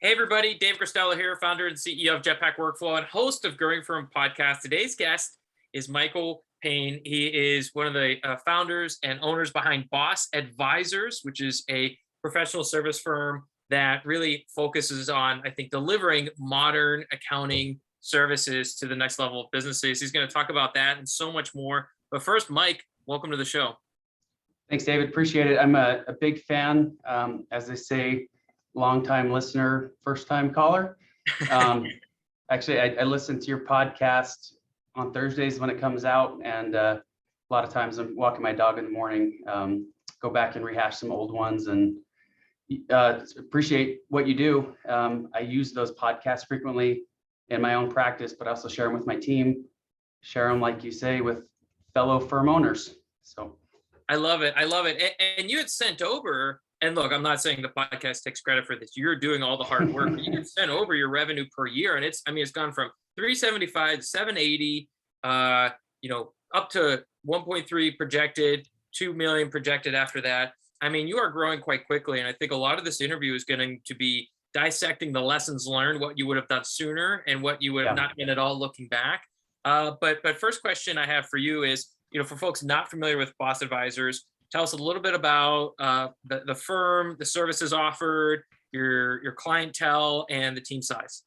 Hey everybody, Dave Costello here, founder and CEO of Jetpack Workflow and host of Growing Firm Podcast. Today's guest is Michael Payne. He is one of the founders and owners behind Boss Advisors, which is a professional service firm that really focuses on, I think, delivering modern accounting services to the next level of businesses. He's going to talk about that and so much more. But first, Mike, welcome to the show. Thanks, David. Appreciate it. I'm a big fan, as they say, long-time listener, first-time caller. Actually, I listen to your podcast on Thursdays when it comes out, and a lot of times I'm walking my dog in the morning, go back and rehash some old ones, and appreciate what you do. I use those podcasts frequently in my own practice, but I also share them with my team, share them, like you say, with fellow firm owners. So I love it. I love it. And you had sent over, and look, I'm not saying the podcast takes credit for this. You're doing all the hard work. But you had sent over your revenue per year, and it's gone from 375 to 780, up to 1.3 projected, 2 million projected after that. I mean, you are growing quite quickly, and I think a lot of this interview is going to be dissecting the lessons learned, what you would have done sooner, and what you would have not been at all looking back. But first question I have for you is, for folks not familiar with Boss Advisors, tell us a little bit about the firm, the services offered, your clientele, and the team size.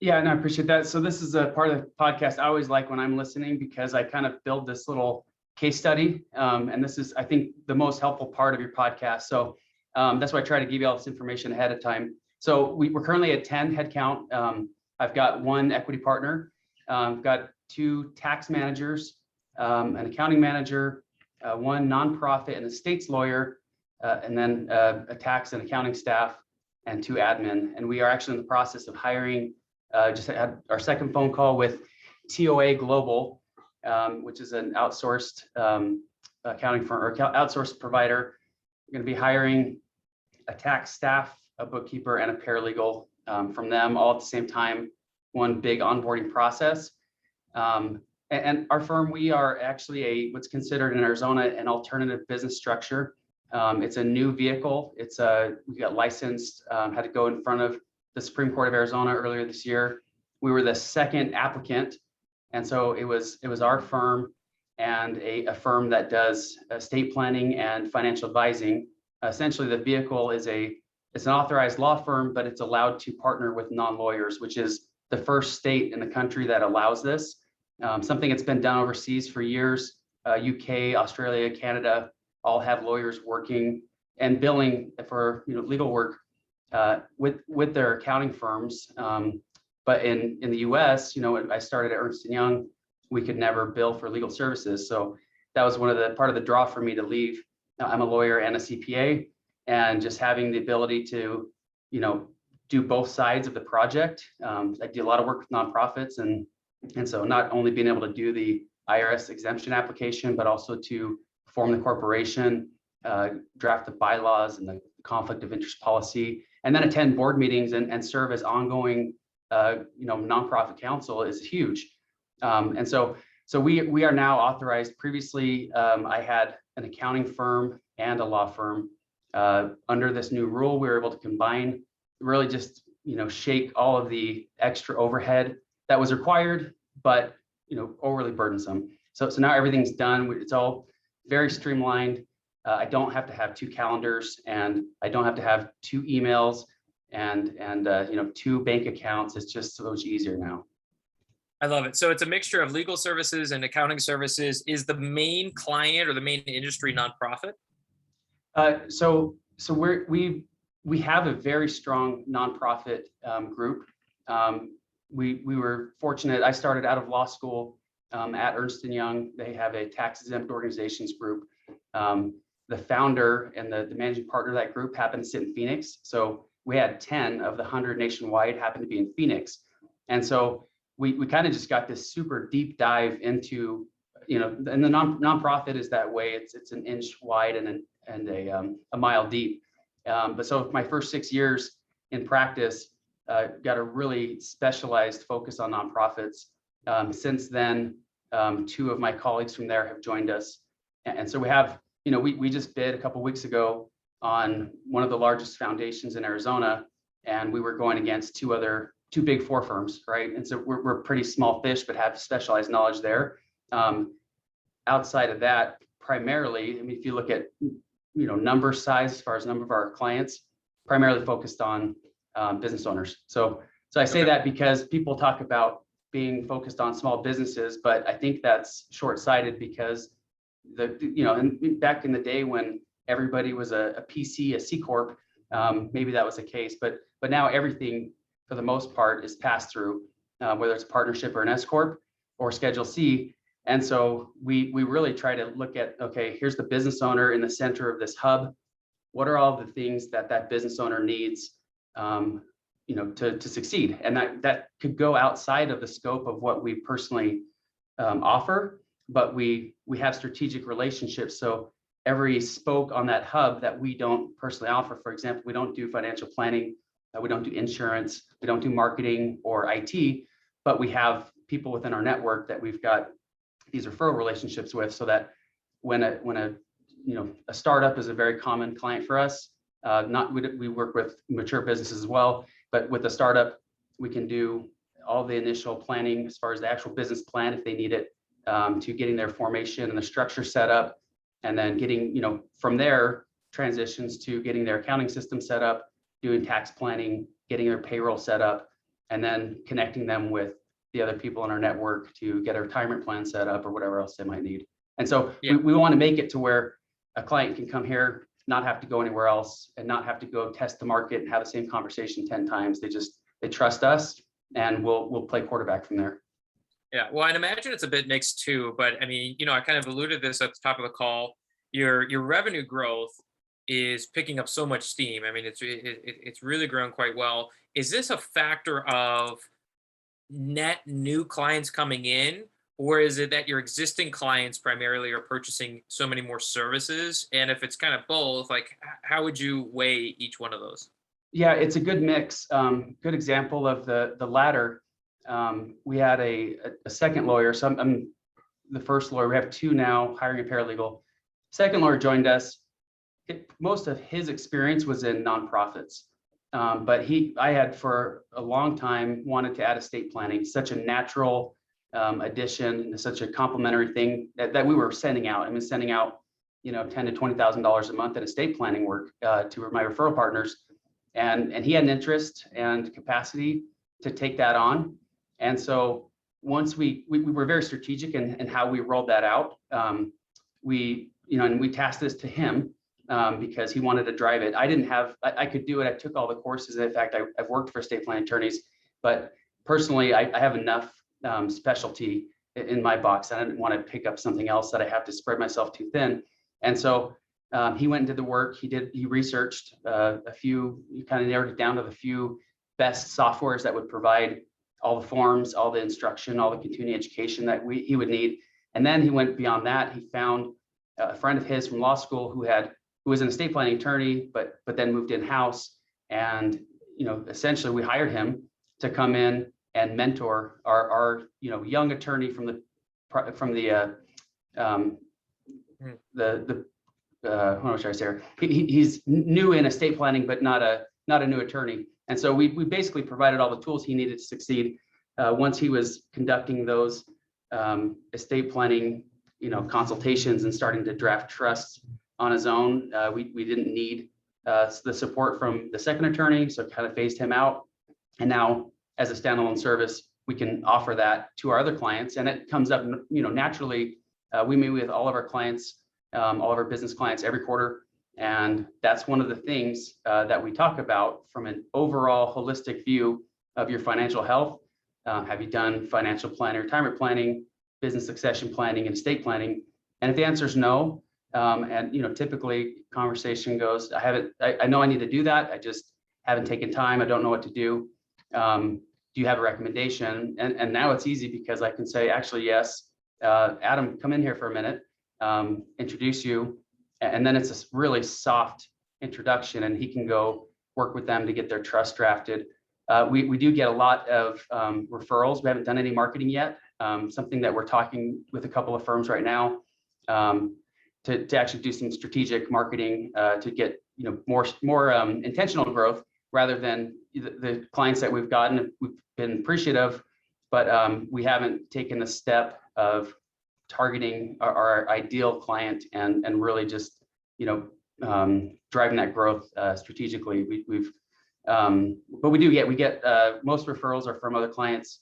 Yeah, no, I appreciate that. So this is a part of the podcast I always like when I'm listening, because I kind of build this little case study. And this is, I think, the most helpful part of your podcast. So that's why I try to give you all this information ahead of time. So we're currently at 10 headcount. I've got one equity partner. I've got two tax managers, an accounting manager, one nonprofit and estates lawyer, and then a tax and accounting staff, and two admin. And we are actually in the process of hiring, just had our second phone call with TOA Global, which is an outsourced accounting firm or outsourced provider. We're going to be hiring a tax staff, a bookkeeper, and a paralegal from them all at the same time, one big onboarding process. And our firm, we are actually what's considered in Arizona an alternative business structure. It's a new vehicle. We got licensed, had to go in front of the Supreme Court of Arizona earlier this year. We were the second applicant, and so it was our firm and a firm that does estate planning and financial advising. Essentially, the vehicle it's an authorized law firm, but it's allowed to partner with non-lawyers, which is the first state in the country that allows this. Something that's been done overseas for years. UK, Australia, Canada all have lawyers working and billing for legal work with their accounting firms. But in the US, I started at Ernst & Young. We could never bill for legal services, so that was part of the draw for me to leave. I'm a lawyer and a CPA, and just having the ability to do both sides of the project. I do a lot of work with nonprofits, and so not only being able to do the IRS exemption application, but also to form the corporation, draft the bylaws and the conflict of interest policy, and then attend board meetings and serve as ongoing, nonprofit counsel is huge. And so we are now authorized. Previously, I had an accounting firm and a law firm. Under this new rule, we were able to combine, really just shake all of the extra overhead that was required, but overly burdensome. So now everything's done. It's all very streamlined. I don't have to have two calendars, and I don't have to have two emails and two bank accounts. It's just so much easier now. I love it. So it's a mixture of legal services and accounting services. Is the main client or the main industry nonprofit? So we have a very strong nonprofit group. We were fortunate. I started out of law school at Ernst & Young. They have a tax exempt organizations group. The founder and the managing partner of that group happened to sit in Phoenix. So we had 10 of the 100 nationwide happen to be in Phoenix. And so we kind of just got this super deep dive into, and the nonprofit is that way. It's an inch wide and a mile deep. But so my first 6 years in practice, got a really specialized focus on nonprofits. Since then, two of my colleagues from there have joined us. And so we have, we just bid a couple of weeks ago on one of the largest foundations in Arizona. and we were going against two big four firms, right? And so we're pretty small fish, but have specialized knowledge there. Outside of that, primarily, I mean, if you look at, number size as far as number of our clients, primarily focused on business owners. So I say that because people talk about being focused on small businesses, but I think that's short-sighted because and back in the day when everybody was a PC, a C corp, maybe that was the case, but now everything for the most part is passed through, whether it's a partnership or an S corp or Schedule C. And so we really try to look at, okay, here's the business owner in the center of this hub. What are all the things that business owner needs, to succeed? And that could go outside of the scope of what we personally offer, but we have strategic relationships. So every spoke on that hub that we don't personally offer, for example, we don't do financial planning, we don't do insurance, we don't do marketing or IT, but we have people within our network that we've got these referral relationships with, so that when a startup is a very common client for us. We work with mature businesses as well, but with a startup, we can do all the initial planning as far as the actual business plan if they need it, to getting their formation and the structure set up, and then getting, from there transitions to getting their accounting system set up, doing tax planning, getting their payroll set up, and then connecting them with the other people in our network to get a retirement plan set up or whatever else they might need. And so we want to make it to where a client can come here, not have to go anywhere else, and not have to go test the market and have the same conversation 10 times. They trust us, and we'll play quarterback from there. Yeah, well, I'd imagine it's a bit mixed too, but I mean, I kind of alluded to this at the top of the call. Your revenue growth is picking up so much steam. I mean, it's really grown quite well. Is this a factor of net new clients coming in, or is it that your existing clients primarily are purchasing so many more services? And if it's kind of both, like, how would you weigh each one of those? Yeah, it's a good mix. Good example of the latter. We had a second lawyer. So I'm the first lawyer. We have two now, hiring a paralegal. Second lawyer joined us. Most of his experience was in nonprofits. But I had for a long time wanted to add estate planning, such a natural addition, such a complementary thing that we were sending out. I mean, sending out, $10,000 to $20,000 a month in estate planning work to my referral partners, and he had an interest and capacity to take that on. And so once we were very strategic in how we rolled that out, and we tasked this to him. Because he wanted to drive it. I could do it. I took all the courses. In fact, I've worked for estate planning attorneys, but personally, I have enough specialty in my box. I didn't want to pick up something else that I have to spread myself too thin. And so he went and did the work. He researched a few, he kind of narrowed it down to the few best softwares that would provide all the forms, all the instruction, all the continuing education that he would need. And then he went beyond that. He found a friend of his from law school who was an estate planning attorney, but then moved in-house. And, essentially we hired him to come in and mentor our young attorney from the what should I say? He's new in estate planning, but not a new attorney. And so we basically provided all the tools he needed to succeed. Once he was conducting those estate planning, consultations and starting to draft trusts on his own, we didn't need the support from the second attorney, so kind of phased him out. And now, as a standalone service, we can offer that to our other clients, and it comes up, naturally. We meet with all of our clients, all of our business clients every quarter, and that's one of the things that we talk about from an overall holistic view of your financial health. Have you done financial planning, retirement planning, business succession planning, and estate planning? And if the answer is no, and typically conversation goes, I know I need to do that. I just haven't taken time. I don't know what to do. Do you have a recommendation? And now it's easy because I can say, actually, yes, Adam, come in here for a minute, introduce you. And then it's a really soft introduction, and he can go work with them to get their trust drafted. We do get a lot of referrals. We haven't done any marketing yet. Something that we're talking with a couple of firms right now, to actually do some strategic marketing to get more intentional growth rather than the clients that we've gotten, we've been appreciative, but we haven't taken the step of targeting our ideal client and really just, driving that growth strategically. But we get most referrals are from other clients.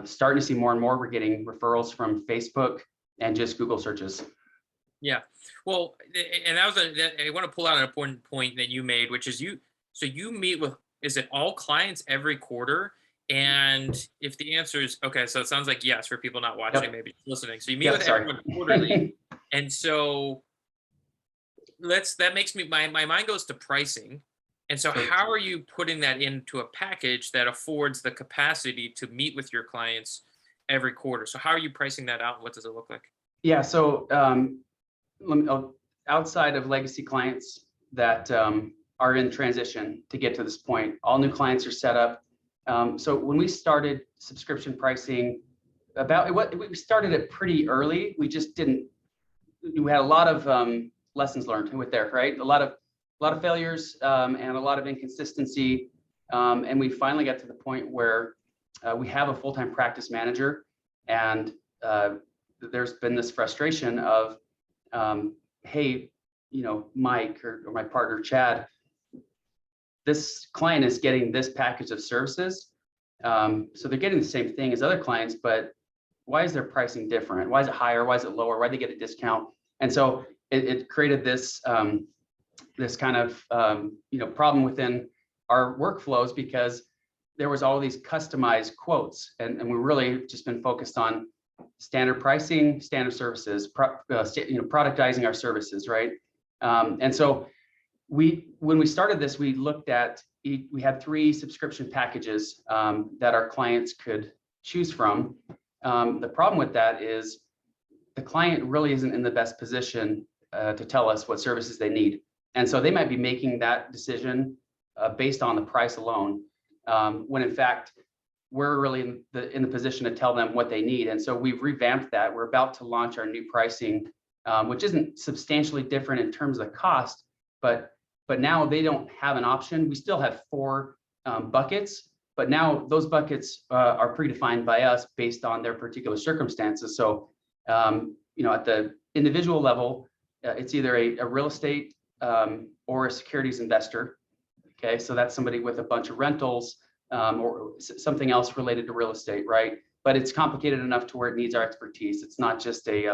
Starting to see more and more, we're getting referrals from Facebook and just Google searches. Yeah. Well, and I want to pull out an important point that you made, which is so you meet with, is it all clients every quarter? And if the answer is okay, so it sounds like yes, for people not watching, Yep. maybe just listening. So you meet with everyone quarterly. And so that makes me, my mind goes to pricing. And so how are you putting that into a package that affords the capacity to meet with your clients every quarter? So how are you pricing that out, and what does it look like? Yeah, so outside of legacy clients that are in transition to get to this point, all new clients are set up. So when we started subscription pricing, we started it pretty early. We just didn't. We had a lot of lessons learned with there, right? A lot of failures and a lot of inconsistency, and we finally got to the point where we have a full-time practice manager, and there's been this frustration of, hey, Mike or my partner Chad, this client is getting this package of services, so they're getting the same thing as other clients, but why is their pricing different? Why is it higher? Why is it lower? Why do they get a discount? And so it created this this kind of problem within our workflows, because there was all these customized quotes, and we really just been focused on standard pricing, standard services, productizing our services, right? And so when we started this, we looked at, we had 3 subscription packages that our clients could choose from. The problem with that is the client really isn't in the best position to tell us what services they need. And so they might be making that decision based on the price alone, when in fact, we're really in the position to tell them what they need. And so we've revamped that. We're about to launch our new pricing, which isn't substantially different in terms of the cost, but now they don't have an option. We still have 4 buckets, but now those buckets are predefined by us based on their particular circumstances. So, at the individual level, it's either a real estate or a securities investor. Okay, so that's somebody with a bunch of rentals or something else related to real estate, right? But it's complicated enough to where it needs our expertise. It's not just a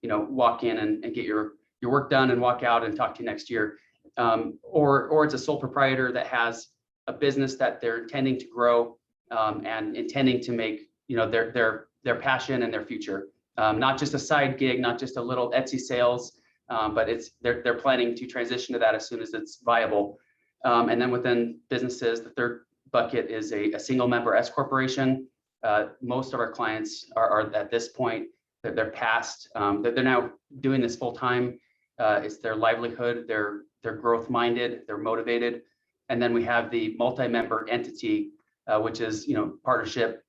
walk in and get your work done and walk out and talk to you next year. Or it's a sole proprietor that has a business that they're intending to grow and intending to make their passion and their future. Not just a side gig, not just a little Etsy sales, but they're planning to transition to that as soon as it's viable. And then within businesses, the third bucket is a single member S corporation. Most of our clients are at this point, they're past, they're now doing this full time. It's their livelihood, they're growth minded, they're motivated. And then we have the multi-member entity, which is partnership,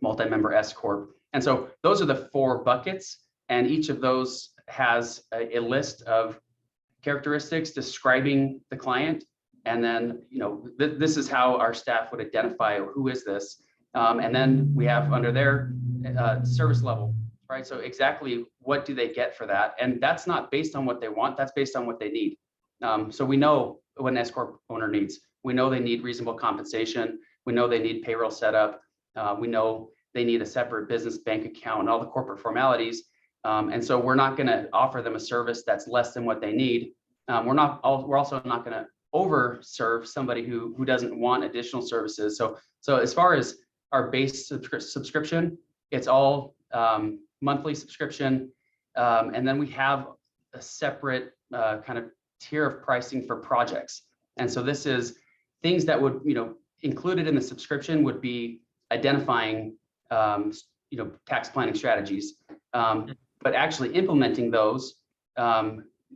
multi-member S corp. And so those are the 4 buckets, and each of those has a list of characteristics describing the client. And then, this is how our staff would identify who is this. And then we have under there service level, right? So exactly what do they get for that? And that's not based on what they want, that's based on what they need. So we know what an S corp owner needs. We know they need reasonable compensation. We know they need payroll setup. We know they need a separate business bank account and all the corporate formalities. And so we're not going to offer them a service that's less than what they need. We're also not going to overserve somebody who doesn't want additional services. So as far as our base subscription, it's all monthly subscription. And then we have a separate kind of tier of pricing for projects. And so this is things that would, included in the subscription would be identifying, tax planning strategies, but actually implementing those.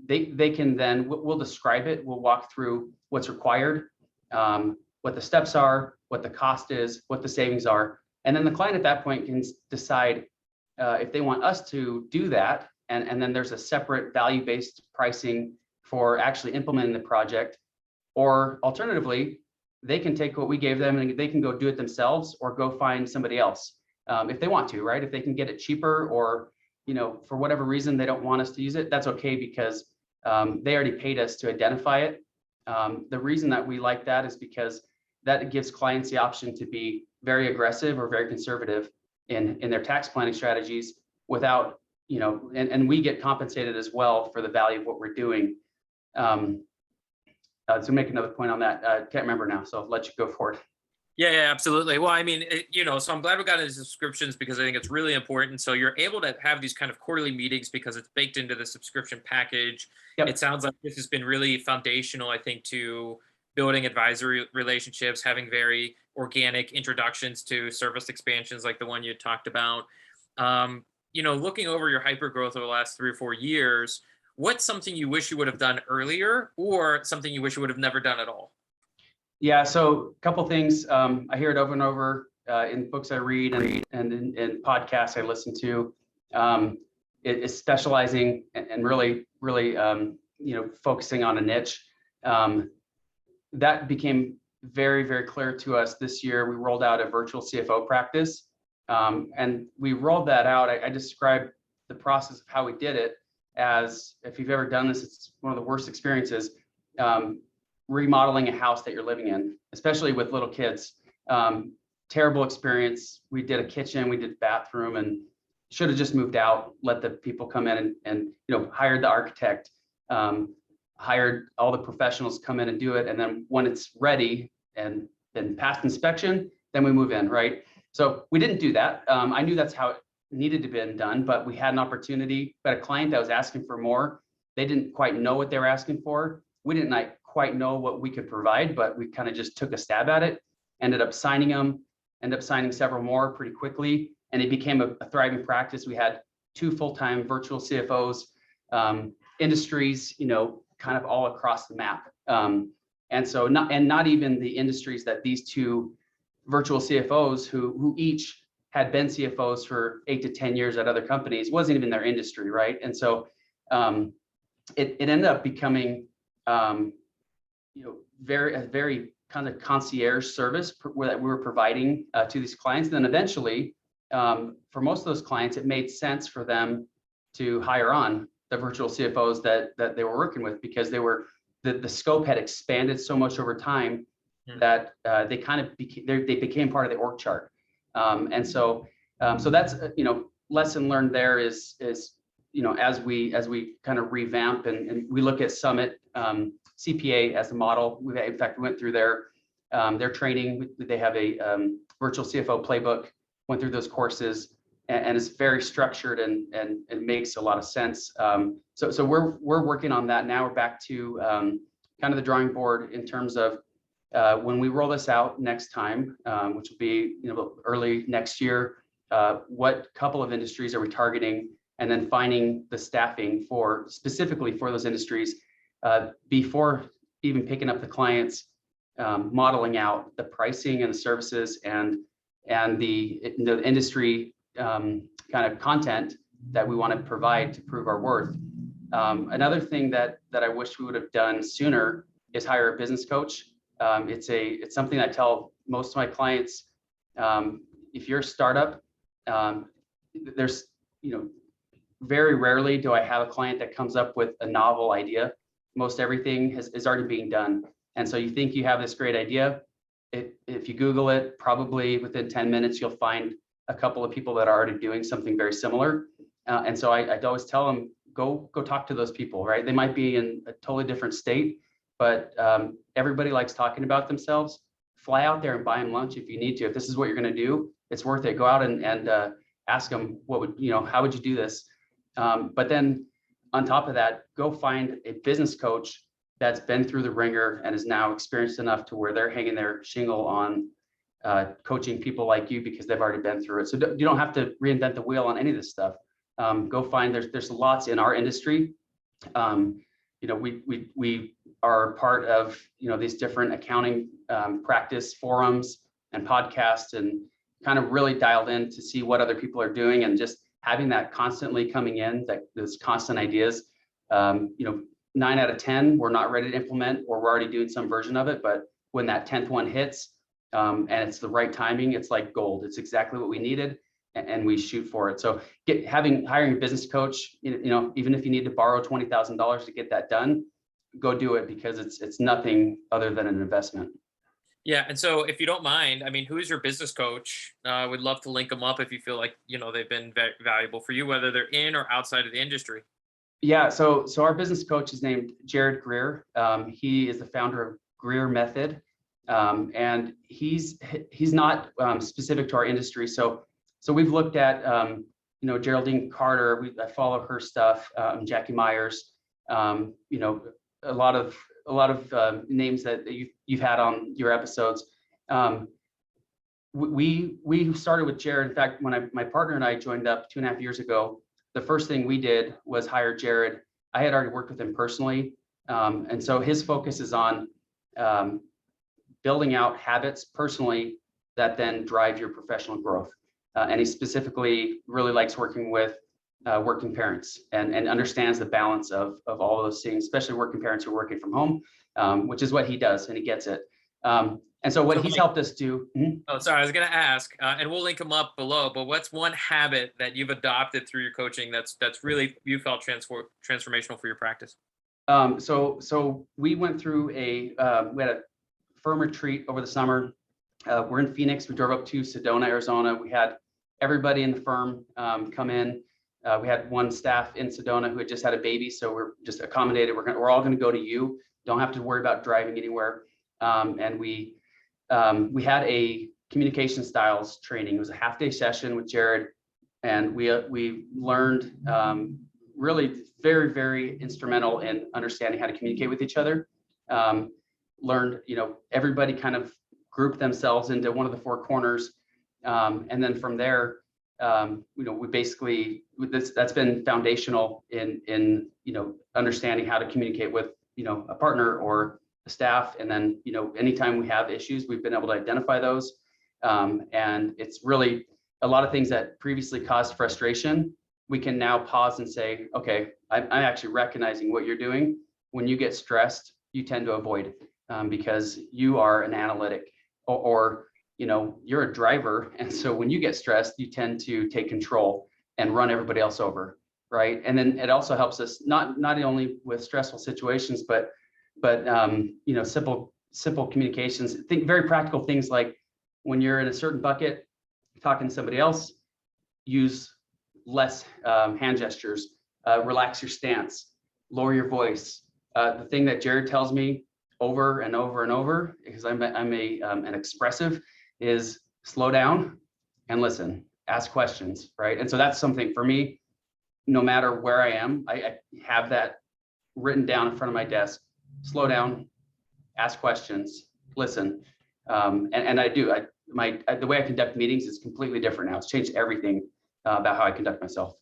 They can then, we'll describe it, we'll walk through what's required, what the steps are, what the cost is, what the savings are. And then the client at that point can decide if they want us to do that. And then there's a separate value-based pricing for actually implementing the project. Or alternatively, they can take what we gave them and they can go do it themselves or go find somebody else if they want to, right? If they can get it cheaper or, for whatever reason, they don't want us to use it, that's okay because they already paid us to identify it. The reason that we like that is because that gives clients the option to be very aggressive or very conservative in their tax planning strategies without, and we get compensated as well for the value of what we're doing. To make another point on that, can't remember now, so I'll let you go forward. Yeah, absolutely. Well, I mean, so I'm glad we got into subscriptions because I think it's really important. So you're able to have these kind of quarterly meetings because it's baked into the subscription package. Yep. It sounds like this has been really foundational, I think, to building advisory relationships, having very organic introductions to service expansions like the one you talked about. Looking over your hyper growth over the last 3 or 4 years, what's something you wish you would have done earlier or something you wish you would have never done at all? Yeah, so a couple things. I hear it over and over in books I read and in podcasts I listen to. It is specializing and really, focusing on a niche. That became very, very clear to us this year. We rolled out a virtual CFO practice, and we rolled that out. I described the process of how we did it as, if you've ever done this, it's one of the worst experiences. Remodeling a house that you're living in, especially with little kids. Terrible experience. We did a kitchen, we did bathroom, and should have just moved out, let the people come in and hired the architect, hired all the professionals come in and do it. And then when it's ready and been passed inspection, then we move in, right? So we didn't do that. I knew that's how it needed to be done, but we had an opportunity, but a client that was asking for more. They didn't quite know what they were asking for. We didn't quite know what we could provide, but we kind of just took a stab at it, ended up signing several more pretty quickly, and it became a thriving practice. We had 2 full-time virtual CFOs, industries, kind of all across the map. And so not even the industries that these 2 virtual CFOs who each had been CFOs for 8 to 10 years at other companies, wasn't even their industry, right? And so it ended up becoming very kind of concierge service that we were providing to these clients. And then eventually, for most of those clients, it made sense for them to hire on the virtual CFOs that they were working with, because the scope had expanded so much over time that they kind of became part of the org chart. And so that's lesson learned there is as we kind of revamp and we look at Summit CPA as a model. In fact, we went through their training. They have a virtual CFO playbook, went through those courses, and it's very structured and makes a lot of sense. So we're working on that now. We're back to kind of the drawing board in terms of when we roll this out next time, which will be early next year. What couple of industries are we targeting, and then finding the staffing specifically for those industries before even picking up the clients, modeling out the pricing and the services and the industry kind of content that we want to provide to prove our worth. Another thing that I wish we would have done sooner is hire a business coach. It's something I tell most of my clients. If you're a startup, there's very rarely do I have a client that comes up with a novel idea. Most everything is already being done. And so you think you have this great idea. If you Google it, probably within 10 minutes, you'll find a couple of people that are already doing something very similar. And so I always tell them, go talk to those people, right? They might be in a totally different state, but everybody likes talking about themselves. Fly out there and buy them lunch if you need to. If this is what you're going to do, it's worth it. Go out and ask them, how would you do this? But then on top of that, go find a business coach that's been through the ringer and is now experienced enough to where they're hanging their shingle on coaching people like you because they've already been through it. So you don't have to reinvent the wheel on any of this stuff. Go find, there's lots in our industry. We are part of, these different accounting practice forums and podcasts, and kind of really dialed in to see what other people are doing, and just having that constantly coming in, those constant ideas. 9 out of 10, we're not ready to implement, or we're already doing some version of it, but when that 10th one hits, and it's the right timing, it's like gold. It's exactly what we needed, and we shoot for it. So hiring a business coach, even if you need to borrow $20,000 to get that done, go do it, because it's nothing other than an investment. Yeah. And so if you don't mind, I mean, who is your business coach? Would love to link them up if you feel like, they've been valuable for you, whether they're in or outside of the industry. Yeah, so our business coach is named Jared Greer. He is the founder of Greer Method, and he's not specific to our industry. So we've looked at Geraldine Carter. I follow her stuff. Jackie Myers. A lot of names that you've had on your episodes. We started with Jared. In fact, when my partner and I joined up 2.5 years ago, the first thing we did was hire Jared. I had already worked with him personally. And so his focus is on building out habits personally that then drive your professional growth. And he specifically really likes working with working parents and understands the balance of all of those things, especially working parents who are working from home, which is what he does, and he gets it. And so what he's helped us do. Oh, sorry, I was going to ask, and we'll link them up below, but what's one habit that you've adopted through your coaching that's really, you felt transformational for your practice? So we went through we had a firm retreat over the summer. We're in Phoenix. We drove up to Sedona, Arizona. We had everybody in the firm come in. We had one staff in Sedona who had just had a baby, so we're just accommodated. We're all going to go to you. Don't have to worry about driving anywhere. And we had a communication styles training. It was a half-day session with Jared, and we learned really very, very instrumental in understanding how to communicate with each other. Learned, everybody kind of grouped themselves into one of the four corners, and then from there, we basically that's been foundational in understanding how to communicate with a partner or the staff. And then, anytime we have issues, we've been able to identify those. And it's really a lot of things that previously caused frustration. We can now pause and say, okay, I'm actually recognizing what you're doing. When you get stressed, you tend to avoid because you are an analytic or you're a driver. And so when you get stressed, you tend to take control and run everybody else over. Right. And then it also helps us not only with stressful situations, but simple communications. Think very practical things like when you're in a certain bucket, talking to somebody else, use less hand gestures, relax your stance, lower your voice. The thing that Jared tells me over and over and over, because I'm an expressive, is slow down and listen, ask questions, right? And so that's something for me. No matter where I am, I have that written down in front of my desk. Slow down, ask questions, listen. And I do. The way I conduct meetings is completely different now. It's changed everything about how I conduct myself.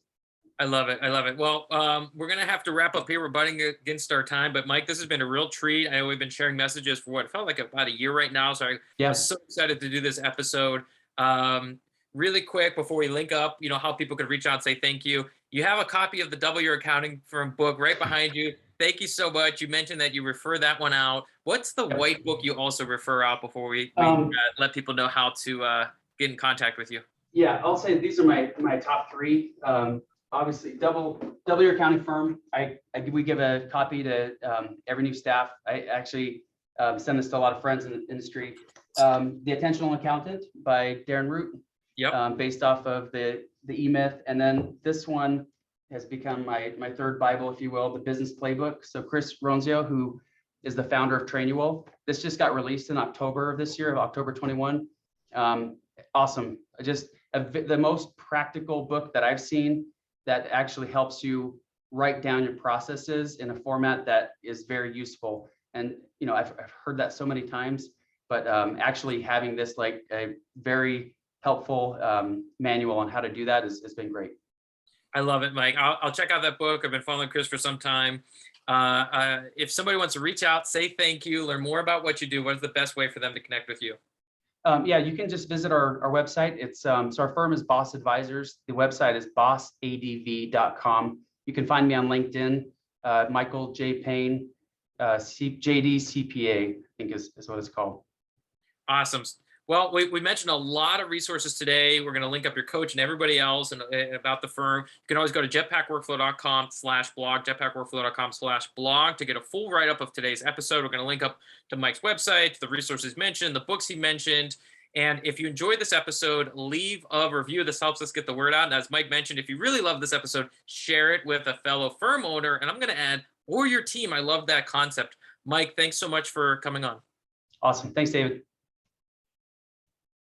I love it. Well, we're going to have to wrap up here. We're butting against our time. But Mike, this has been a real treat. I know we've been sharing messages for what felt like about a year right now. So I'm so excited to do this episode. Really quick before we link up, how people could reach out and say thank you. You have a copy of the Double Your Accounting Firm book right behind you. Thank you so much. You mentioned that you refer that one out. What's the white book you also refer out before we let people know how to get in contact with you? Yeah, I'll say these are my top three. Obviously, Double Your Accounting Firm. We give a copy to every new staff. I actually send this to a lot of friends in the industry. The Attentional Accountant by Darren Root. Yep. Based off of the E-Myth. And then this one has become my third Bible, if you will, the Business Playbook. So Chris Ronzio, who is the founder of Trainual, this just got released in October of this year, of October 21. Awesome. Just the most practical book that I've seen that actually helps you write down your processes in a format that is very useful. And, I've heard that so many times, but actually having this like a very helpful manual on how to do that has been great. I love it, Mike. I'll check out that book. I've been following Chris for some time. If somebody wants to reach out, say thank you, learn more about what you do, what is the best way for them to connect with you? Yeah, you can just visit our website. It's so our firm is Boss Advisors. The website is bossadv.com. You can find me on LinkedIn, Michael J. Payne. JD CPA, I think is what it's called. Awesome. Well, we mentioned a lot of resources today. We're going to link up your coach and everybody else and about the firm. You can always go to jetpackworkflow.com/blog, jetpackworkflow.com/blog to get a full write-up of today's episode. We're going to link up to Mike's website, the resources mentioned, the books he mentioned. And if you enjoyed this episode, leave a review. This helps us get the word out. And as Mike mentioned, if you really love this episode, share it with a fellow firm owner. And I'm going to add, or your team. I love that concept. Mike, thanks so much for coming on. Awesome. Thanks, David.